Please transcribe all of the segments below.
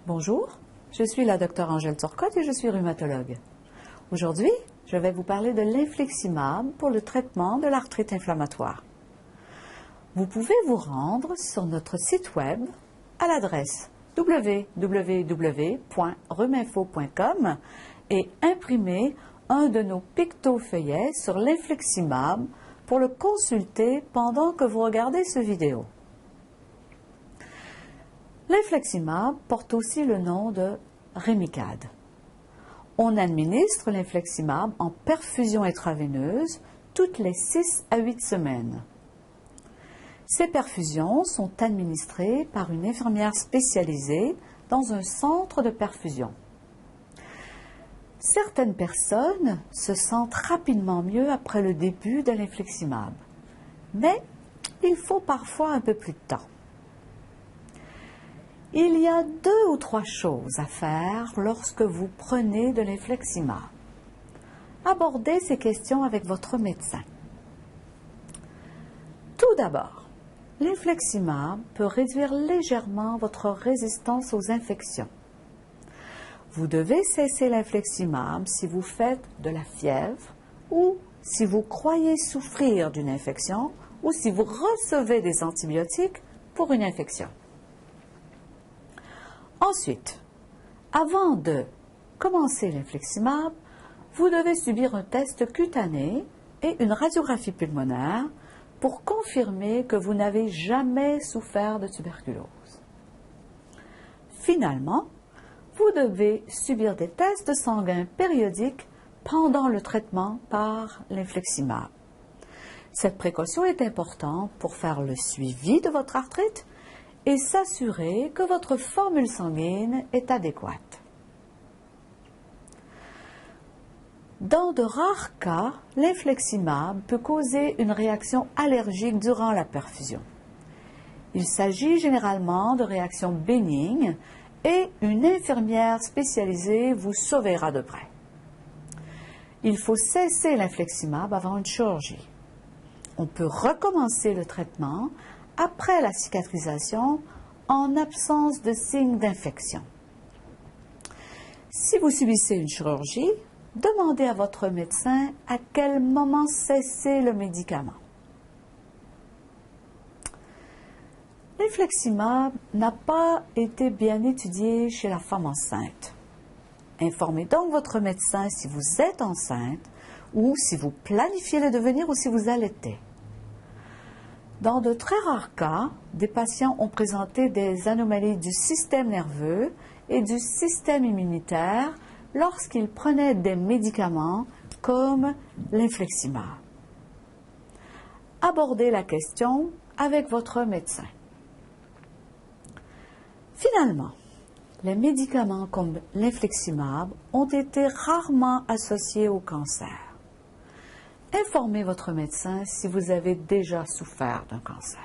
Bonjour, je suis la docteure Angèle Turcotte et je suis rhumatologue. Aujourd'hui, je vais vous parler de l'infliximab pour le traitement de l'arthrite inflammatoire. Vous pouvez vous rendre sur notre site web à l'adresse www.rhuminfo.com et imprimer un de nos picto-feuillets sur l'infliximab pour le consulter pendant que vous regardez cette vidéo. L'infliximab porte aussi le nom de Remicade. On administre l'infliximab en perfusion intraveineuse toutes les 6 à 8 semaines. Ces perfusions sont administrées par une infirmière spécialisée dans un centre de perfusion. Certaines personnes se sentent rapidement mieux après le début de l'infliximab, mais il faut parfois un peu plus de temps. Il y a 2 ou 3 choses à faire lorsque vous prenez de l'infliximab. Abordez ces questions avec votre médecin. Tout d'abord, l'infliximab peut réduire légèrement votre résistance aux infections. Vous devez cesser l'infliximab si vous faites de la fièvre ou si vous croyez souffrir d'une infection ou si vous recevez des antibiotiques pour une infection. Ensuite, avant de commencer l'infliximab, vous devez subir un test cutané et une radiographie pulmonaire pour confirmer que vous n'avez jamais souffert de tuberculose. Finalement, vous devez subir des tests sanguins périodiques pendant le traitement par l'infliximab. Cette précaution est importante pour faire le suivi de votre arthrite et s'assurer que votre formule sanguine est adéquate. Dans de rares cas, l'infliximab peut causer une réaction allergique durant la perfusion. Il s'agit généralement de réactions bénignes et une infirmière spécialisée vous surveillera de près. Il faut cesser l'infliximab avant une chirurgie. On peut recommencer le traitement après la cicatrisation en absence de signes d'infection. Si vous subissez une chirurgie, demandez à votre médecin à quel moment cesser le médicament. L'infliximab n'a pas été bien étudié chez la femme enceinte. Informez donc votre médecin si vous êtes enceinte ou si vous planifiez le devenir ou si vous allaitez. Dans de très rares cas, des patients ont présenté des anomalies du système nerveux et du système immunitaire lorsqu'ils prenaient des médicaments comme l'infliximab. Abordez la question avec votre médecin. Finalement, les médicaments comme l'infliximab ont été rarement associés au cancer. Informez votre médecin si vous avez déjà souffert d'un cancer.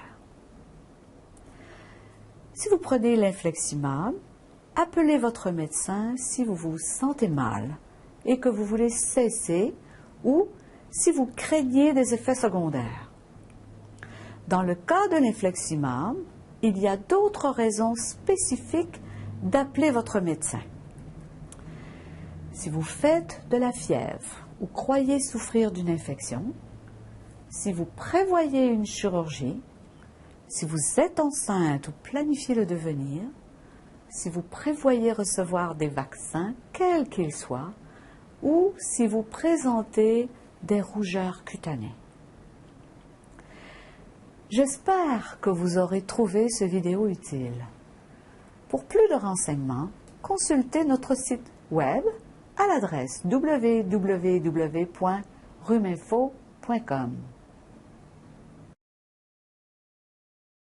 Si vous prenez l'infliximab, appelez votre médecin si vous vous sentez mal et que vous voulez cesser ou si vous craignez des effets secondaires. Dans le cas de l'infliximab, il y a d'autres raisons spécifiques d'appeler votre médecin. Si vous faites de la fièvre ou croyez souffrir d'une infection, si vous prévoyez une chirurgie, si vous êtes enceinte ou planifiez le devenir, si vous prévoyez recevoir des vaccins, quels qu'ils soient, ou si vous présentez des rougeurs cutanées. J'espère que vous aurez trouvé cette vidéo utile. Pour plus de renseignements, consultez notre site web à l'adresse www.rhuminfo.com.